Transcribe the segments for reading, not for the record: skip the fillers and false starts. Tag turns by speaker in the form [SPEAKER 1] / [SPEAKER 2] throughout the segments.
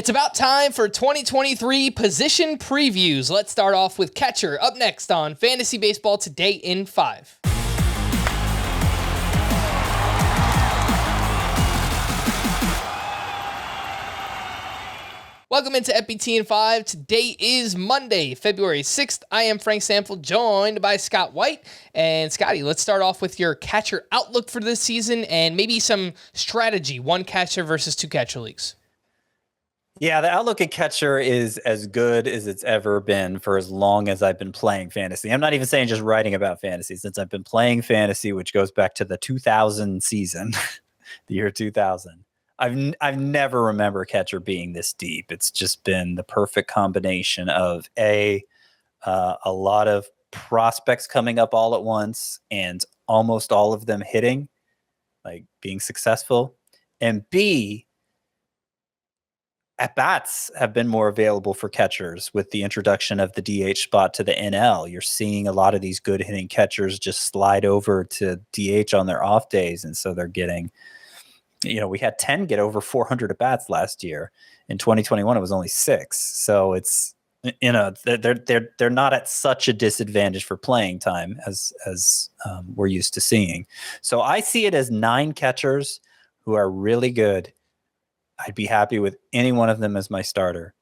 [SPEAKER 1] It's about time for 2023 position previews. Let's start off with catcher up next on Fantasy Baseball Today in 5. Welcome into FBT in 5. Today is Monday, February 6th. I am Frank Sample, joined by Scott White. And Scotty, let's start off with your catcher outlook for this season and maybe some strategy, one catcher versus two catcher leagues.
[SPEAKER 2] Yeah, the outlook at catcher is as good as it's ever been for as long as I've been playing fantasy. I'm not even saying just writing about fantasy. Since I've been playing fantasy, which goes back to the 2000 season, the year 2000. I've never remember catcher being this deep. It's just been the perfect combination of a lot of prospects coming up all at once and almost all of them hitting, like being successful, and B, at-bats have been more available for catchers with the introduction of the DH spot to the NL. You're seeing a lot of these good hitting catchers just slide over to DH on their off days, and so they're getting, we had 10 get over 400 at-bats last year. In 2021, it was only 6. So it's, they're not at such a disadvantage for playing time as we're used to seeing. So I see it as 9 catchers who are really good. I'd be happy with any one of them as my starter.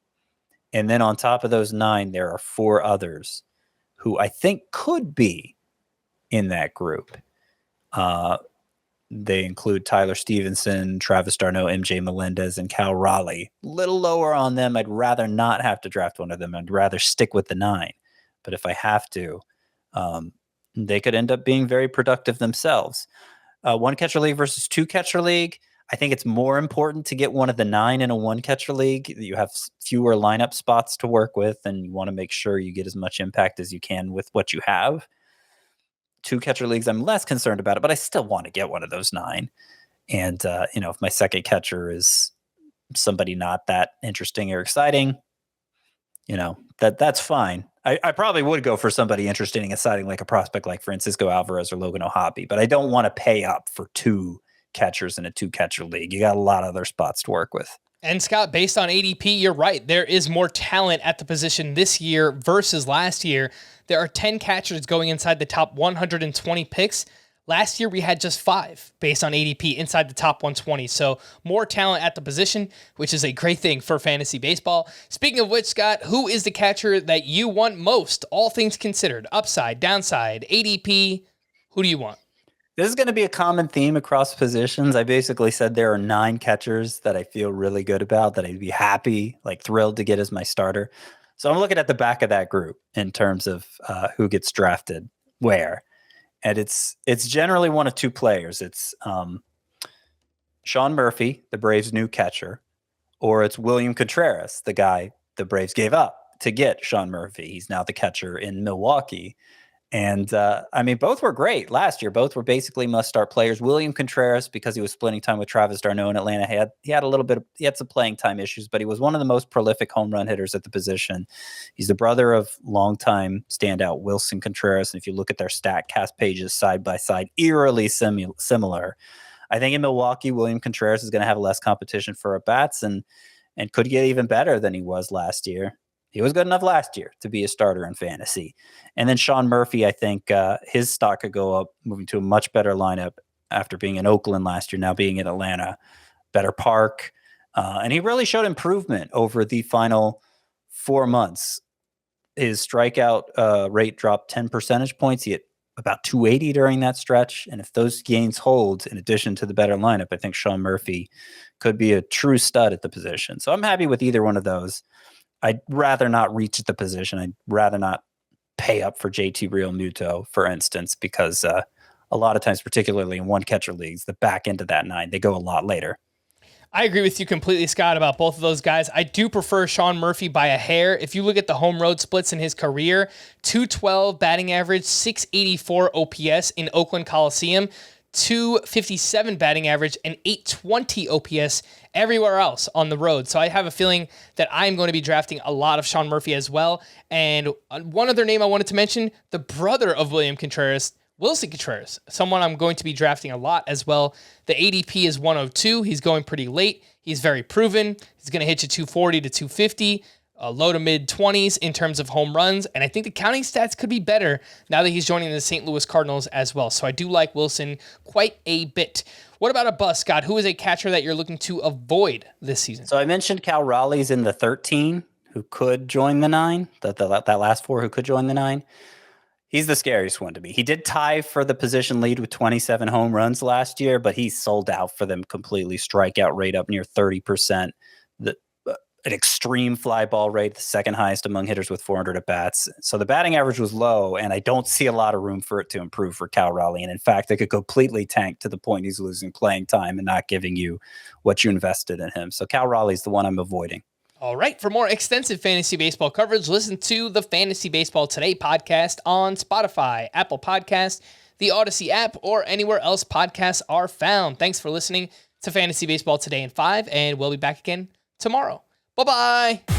[SPEAKER 2] And then on top of those 9, there are 4 others who I think could be in that group. They include Tyler Stevenson, Travis d'Arnaud, MJ Melendez, and Cal Raleigh. Little lower on them. I'd rather not have to draft one of them. I'd rather stick with the 9. But if I have to, they could end up being very productive themselves. One catcher league versus two catcher league. I think it's more important to get one of the 9 in a one catcher league. You have fewer lineup spots to work with, and you want to make sure you get as much impact as you can with what you have. Two catcher leagues, I'm less concerned about it, but I still want to get one of those 9. And, if my second catcher is somebody not that interesting or exciting, that's fine. I probably would go for somebody interesting and exciting, like a prospect like Francisco Alvarez or Logan O'Hoppe, but I don't want to pay up for 2 catchers in a 2-catcher league. You got a lot of other spots to work with.
[SPEAKER 1] And Scott, based on ADP, you're right. There is more talent at the position this year versus last year. There are 10 catchers going inside the top 120 picks. Last year, we had just 5 based on ADP inside the top 120. So more talent at the position, which is a great thing for fantasy baseball. Speaking of which, Scott, who is the catcher that you want most, all things considered? Upside, downside, ADP, who do you want?
[SPEAKER 2] This is going to be a common theme across positions. I basically said there are 9 catchers that I feel really good about, that I'd be happy, thrilled to get as my starter. So I'm looking at the back of that group in terms of who gets drafted where. And it's generally one of 2 players. It's Sean Murphy, the Braves' new catcher, or it's William Contreras, the guy the Braves gave up to get Sean Murphy. He's now the catcher in Milwaukee. And both were great last year. Both were basically must-start players. William Contreras, because he was splitting time with Travis d'Arnaud in Atlanta, he had some playing time issues, but he was one of the most prolific home run hitters at the position. He's the brother of longtime standout Wilson Contreras, and if you look at their StatCast pages side by side, eerily similar. I think in Milwaukee, William Contreras is going to have less competition for at-bats and could get even better than he was last year. He was good enough last year to be a starter in fantasy. And then Sean Murphy, I think his stock could go up, moving to a much better lineup after being in Oakland last year, now being in Atlanta. Better park. And he really showed improvement over the final 4 months. His strikeout rate dropped 10 percentage points. He hit about 280 during that stretch. And if those gains hold, in addition to the better lineup, I think Sean Murphy could be a true stud at the position. So I'm happy with either one of those. I'd rather not reach the position. I'd rather not pay up for JT Realmuto, for instance, because a lot of times, particularly in one catcher leagues, the back end of that 9, they go a lot later.
[SPEAKER 1] I agree with you completely, Scott, about both of those guys. I do prefer Sean Murphy by a hair. If you look at the home road splits in his career, 212 batting average, 684 OPS in Oakland Coliseum, 257 batting average, and 820 OPS everywhere else on the road. So I have a feeling that I'm going to be drafting a lot of Sean Murphy as well. And one other name I wanted to mention, the brother of William Contreras, Wilson Contreras, someone I'm going to be drafting a lot as well. The ADP is 102. He's going pretty late. He's very proven. He's going to hit you 240 to 250, low to mid 20s in terms of home runs. And I think the counting stats could be better now that he's joining the St. Louis Cardinals as well. So I do like Wilson quite a bit. What about a bust, Scott? Who is a catcher that you're looking to avoid this season?
[SPEAKER 2] So I mentioned Cal Raleigh's in the 13 who could join the 9, that last 4 who could join the 9. He's the scariest one to me. He did tie for the position lead with 27 home runs last year, but he's sold out for them completely. Strikeout rate up near 30%. An extreme fly ball rate, the second highest among hitters with 400 at-bats. So the batting average was low, and I don't see a lot of room for it to improve for Cal Raleigh. And in fact, it could completely tank to the point he's losing playing time and not giving you what you invested in him. So Cal Raleigh's the one I'm avoiding.
[SPEAKER 1] All right. For more extensive fantasy baseball coverage, listen to the Fantasy Baseball Today podcast on Spotify, Apple Podcasts, the Audacy app, or anywhere else podcasts are found. Thanks for listening to Fantasy Baseball Today in 5, and we'll be back again tomorrow. Bye-bye.